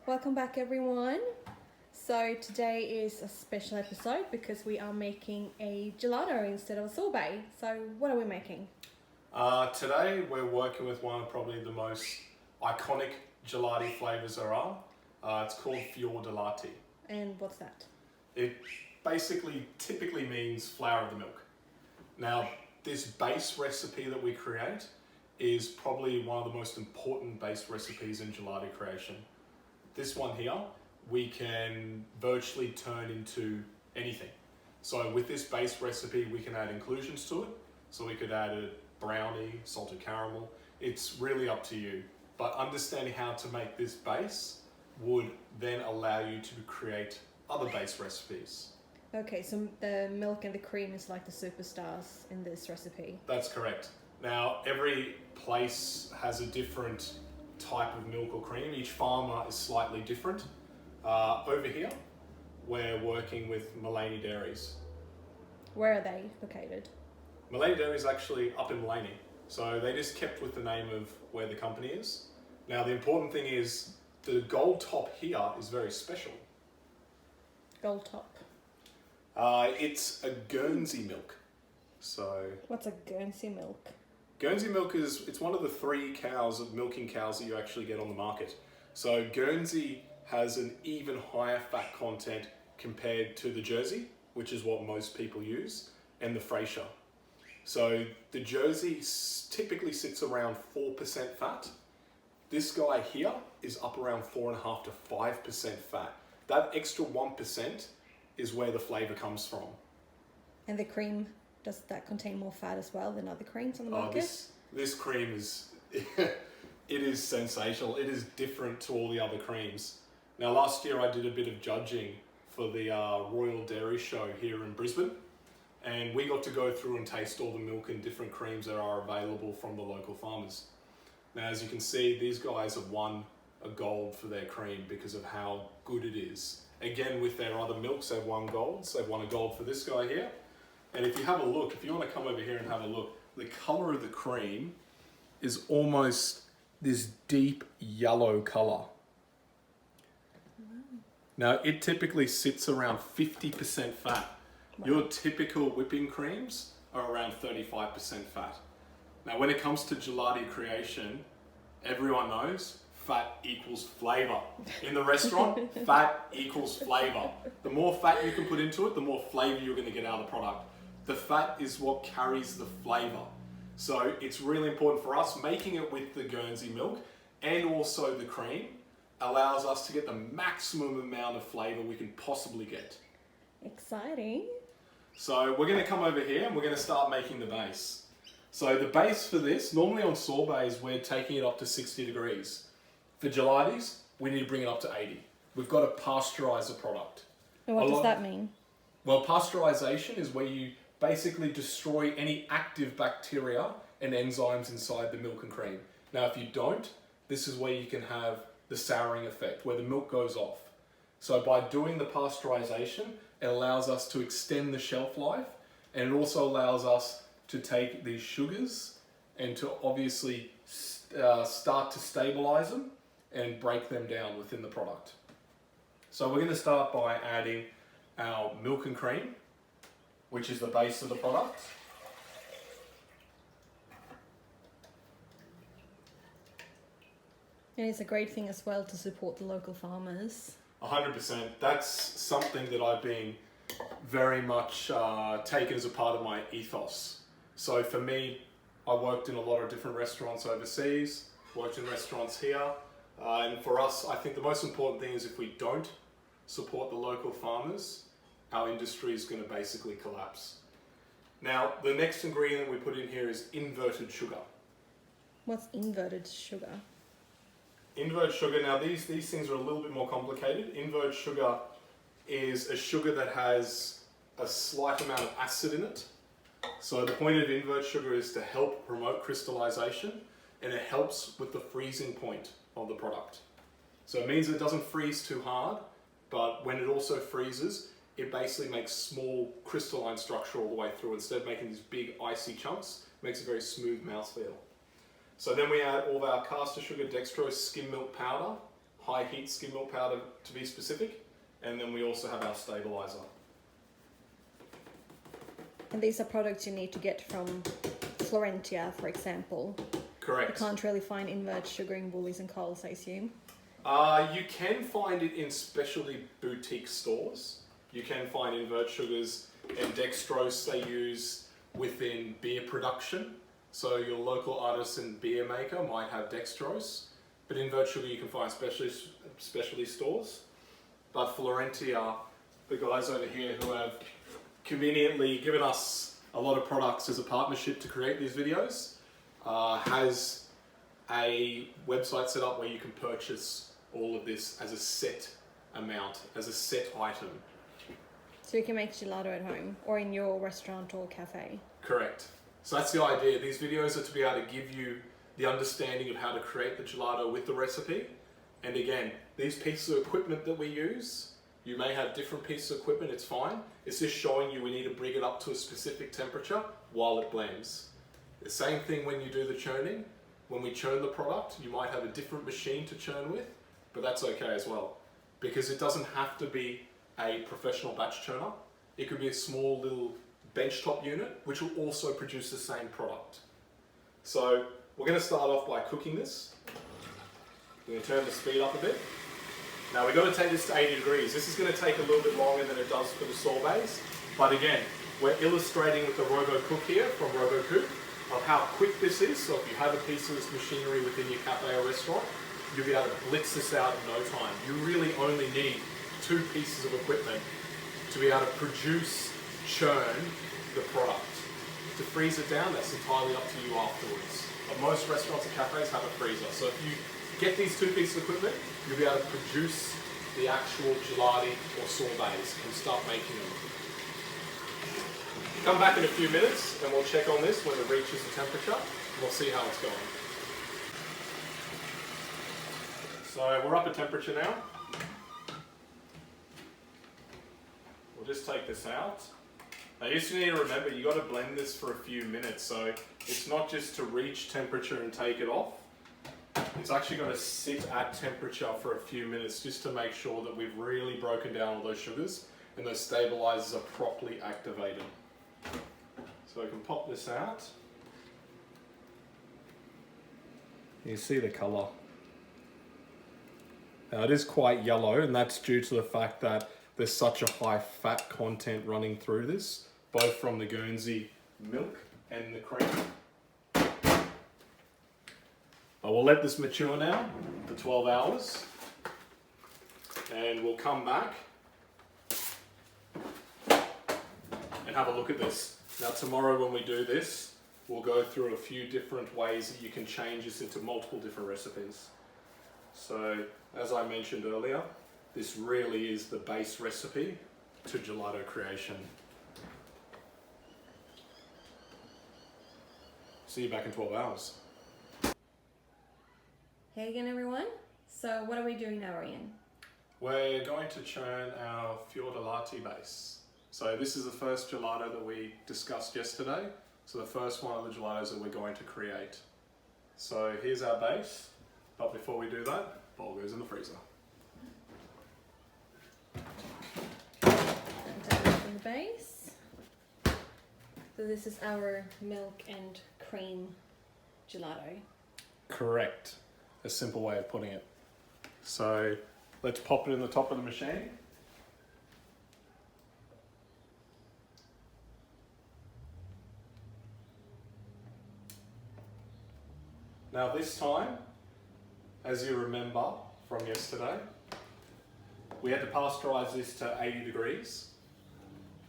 Welcome back, everyone. So today is a special episode because we are making a gelato instead of a sorbet. So what are we making? Today we're working with one of probably the most iconic gelati flavors there are. It's called Fior di Latte. And what's that? It basically typically means flower of the milk. Now, this base recipe that we create is probably one of the most important base recipes in gelati creation. This one here, we can virtually turn into anything. So with this base recipe, we can add inclusions to it. So we could add a brownie, salted caramel. It's really up to you. But understanding how to make this base would then allow you to create other base recipes. Okay, so the milk and the cream is like the superstars in this recipe. That's correct. Now, every place has a different type of milk or cream. Each farmer is slightly different. Over here, we're working with Mullaney Dairies. Where are they located? Mullaney Dairy is actually up in Mullaney. So they just kept with the name of where the company is. Now, the important thing is the gold top here is very special. Gold top. It's a Guernsey milk. So What's a Guernsey milk? Guernsey milk it's one of the 3 milking cows that you actually get on the market. So Guernsey has an even higher fat content compared to the Jersey, which is what most people use, and the Frasier. So the Jersey typically sits around 4% fat. This guy here is up around 4.5 to 5% fat. That extra 1% is where the flavor comes from. And the cream, does that contain more fat as well than other creams on the market? This cream is, it is sensational. It is different to all the other creams. Now, last year I did a bit of judging for the Royal Dairy Show here in Brisbane, and we got to go through and taste all the milk and different creams that are available from the local farmers. Now, as you can see, these guys have won a gold for their cream because of how good it is. Again, with their other milks, they've won golds. They've won a gold for this guy here. And if you have a look, if you want to come over here and have a look, the color of the cream is almost this deep yellow color. Now, it typically sits around 50% fat. Wow. Your typical whipping creams are around 35% fat. Now, when it comes to gelati creation, everyone knows fat equals flavor. In the restaurant, fat equals flavor. The more fat you can put into it, the more flavor you're going to get out of the product. The fat is what carries the flavor. So it's really important for us making it with the Guernsey milk and also the cream allows us to get the maximum amount of flavor we can possibly get. Exciting. So we're going to come over here and we're going to start making the base. So the base for this, normally on sorbets, we're taking it up to 60 degrees. For gelatis, we need to bring it up to 80. We've got to pasteurize the product. And what does that mean? Well, pasteurization is where you basically destroy any active bacteria and enzymes inside the milk and cream. Now, if you don't, this is where you can have the souring effect, where the milk goes off. So by doing the pasteurization, it allows us to extend the shelf life, and it also allows us to take these sugars and to obviously start to stabilize them and break them down within the product. So we're going to start by adding our milk and cream, which is the base of the product. And it's a great thing as well to support the local farmers. 100%. That's something that I've been very much taken as a part of my ethos. So for me, I worked in a lot of different restaurants overseas, worked in restaurants here. And for us, I think the most important thing is if we don't support the local farmers, our industry is going to basically collapse. Now, the next ingredient we put in here is inverted sugar. What's inverted sugar? Inverted sugar, now these things are a little bit more complicated. Inverted sugar is a sugar that has a slight amount of acid in it. So the point of inverted sugar is to help promote crystallization, and it helps with the freezing point of the product. So it means it doesn't freeze too hard, but when it also freezes, it basically makes small crystalline structure all the way through. Instead of making these big icy chunks, it makes a very smooth mouthfeel. So then we add all of our caster sugar, dextrose, skim milk powder, high heat skim milk powder to be specific, and then we also have our stabilizer. And these are products you need to get from Florentia, for example. Correct. You can't really find invert sugar in Woolies and Coles, I assume. You can find it in specialty boutique stores. You can find invert sugars and dextrose they use within beer production. So your local artisan beer maker might have dextrose, but invert sugar you can find specialty stores. But Florentia, the guys over here who have conveniently given us a lot of products as a partnership to create these videos, has a website set up where you can purchase all of this as a set amount, as a set item. So you can make gelato at home or in your restaurant or cafe. Correct. So that's the idea. These videos are to be able to give you the understanding of how to create the gelato with the recipe. And again, these pieces of equipment that we use, you may have different pieces of equipment, it's fine. It's just showing you we need to bring it up to a specific temperature while it blends. The same thing when you do the churning. When we churn the product, you might have a different machine to churn with, but that's okay as well. Because it doesn't have to be a professional batch churner. It could be a small little benchtop unit, which will also produce the same product. So we're going to start off by cooking this. We're going to turn the speed up a bit. Now we've got to take this to 80 degrees. This is going to take a little bit longer than it does for the sorbets. But again, we're illustrating with the RoboCook here from RoboCook of how quick this is. So if you have a piece of this machinery within your cafe or restaurant, you'll be able to blitz this out in no time. You really only need 2 pieces of equipment to be able to produce, churn the product. To freeze it down, that's entirely up to you afterwards. But most restaurants and cafes have a freezer. So if you get these 2 pieces of equipment, you'll be able to produce the actual gelati or sorbets and start making them. Come back in a few minutes and we'll check on this when it reaches the temperature and we'll see how it's going. So we're up at temperature now. We'll just take this out. Now you just need to remember you got to blend this for a few minutes, so it's not just to reach temperature and take it off. It's actually going to sit at temperature for a few minutes just to make sure that we've really broken down all those sugars and those stabilizers are properly activated. So I can pop this out. You see the color. Now it is quite yellow, and that's due to the fact that there's such a high fat content running through this, both from the Guernsey milk and the cream. But we'll let this mature now for 12 hours and we'll come back and have a look at this. Now tomorrow when we do this, we'll go through a few different ways that you can change this into multiple different recipes. So as I mentioned earlier, this really is the base recipe to gelato creation. See you back in 12 hours. Hey again everyone. So what are we doing now, Ian? We're going to churn our Fiordilati base. So this is the first gelato that we discussed yesterday. So the first one of the gelatos that we're going to create. So here's our base, but before we do that, bowl goes in the freezer. And take it from the base. So this is our milk and cream gelato. Correct. A simple way of putting it. So let's pop it in the top of the machine. Now this time, as you remember from yesterday, we had to pasteurize this to 80 degrees.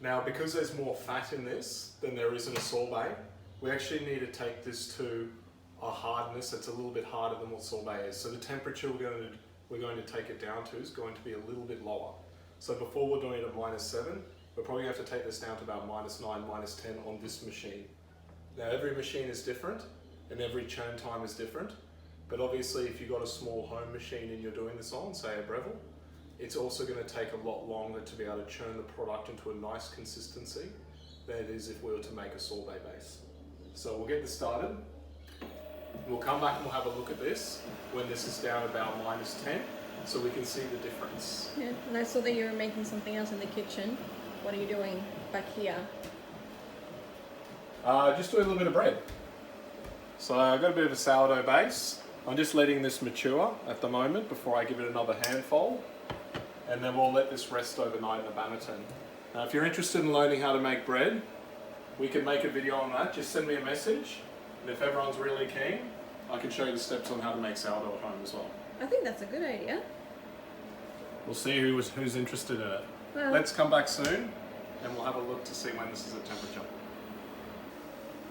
Now because there's more fat in this than there is in a sorbet, we actually need to take this to a hardness that's a little bit harder than what sorbet is. So the temperature we're going to take it down to is going to be a little bit lower. So before we're doing it at -7, we're probably going to have to take this down to about -9, -10 on this machine. Now every machine is different and every churn time is different. But obviously if you've got a small home machine and you're doing this on, say a Breville, it's also going to take a lot longer to be able to churn the product into a nice consistency than it is if we were to make a sorbet base. So we'll get this started. We'll come back and we'll have a look at this when this is down about -10 so we can see the difference. Yeah, and I saw that you were making something else in the kitchen. What are you doing back here? Just doing a little bit of bread. So I've got a bit of a sourdough base. I'm just letting this mature at the moment before I give it another handful. And then we'll let this rest overnight in a banneton. Now if you're interested in learning how to make bread, we can make a video on that. Just send me a message. And if everyone's really keen, I can show you the steps on how to make sourdough at home as well. I think that's a good idea. We'll see who's interested in it. Well, Let's come back soon and we'll have a look to see when this is at temperature.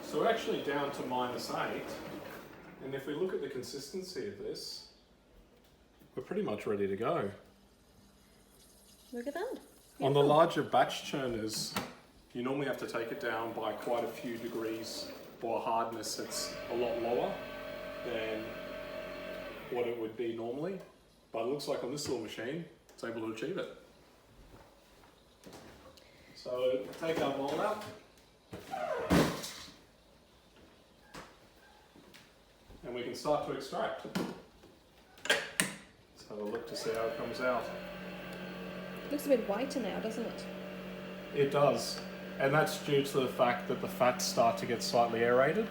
So we're actually down to -8, and if we look at the consistency of this, we're pretty much ready to go. look at that. On the Beautiful. larger batch churners, you normally have to take it down by quite a few degrees for a hardness that's a lot lower than what it would be normally. But it looks like on this little machine, it's able to achieve it. So take our mold out. And we can start to extract. Let's have a look to see how it comes out. Looks a bit whiter now, doesn't it? It does. And that's due to the fact that the fats start to get slightly aerated.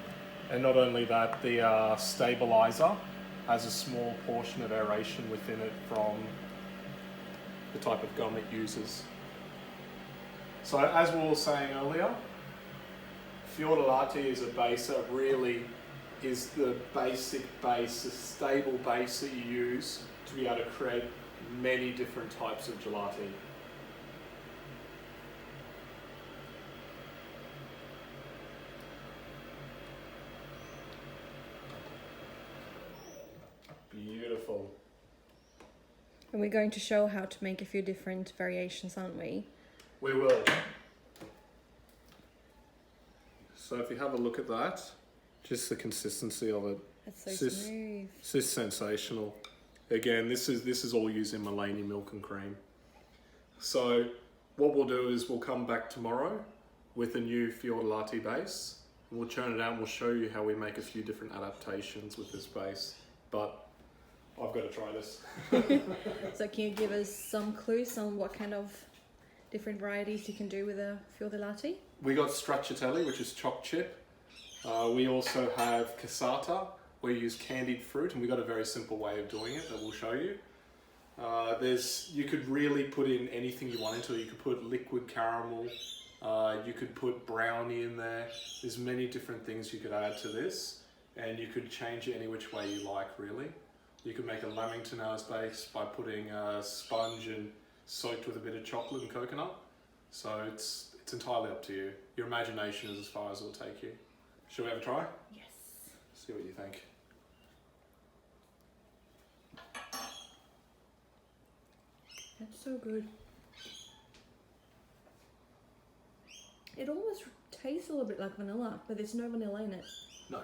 And not only that, the stabilizer has a small portion of aeration within it from the type of gum it uses. So as we were saying earlier, Fiordalati is a base that really is the basic base, the stable base that you use to be able to create many different types of gelati. Beautiful. And we're going to show how to make a few different variations, aren't we? We will. So if you have a look at that, just the consistency of it. That's so It's just- smooth. It's just sensational. Again, this is all using Maleny milk and cream. So what we'll do is we'll come back tomorrow with a new Fiordalati base. And we'll churn it out and we'll show you how we make a few different adaptations with this base. But I've got to try this. So can you give us some clues on what kind of different varieties you can do with a Fiordalati? We got stracciatelli, which is choc chip. We also have cassata, where you use candied fruit, and we've got a very simple way of doing it that we'll show you. You could really put in anything you want into it. You could put liquid caramel, you could put brownie in there. There's many different things you could add to this, and you could change it any which way you like, really. You could make a lamington as base by putting a sponge and soaked with a bit of chocolate and coconut. So it's entirely up to you. Your imagination is as far as it'll take you. Shall we have a try? Yes. See what you think. That's so good. It almost tastes a little bit like vanilla, but there's no vanilla in it. No.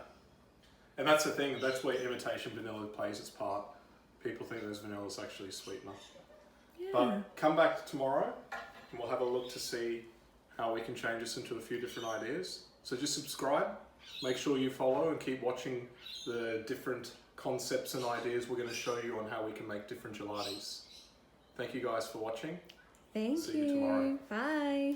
And that's the thing, that's where imitation vanilla plays its part. People think there's vanilla is actually sweetener. Yeah. But come back tomorrow and we'll have a look to see how we can change this into a few different ideas. So just subscribe, make sure you follow and keep watching the different concepts and ideas we're going to show you on how we can make different gelatis. Thank you guys for watching. Thank See you tomorrow. Bye.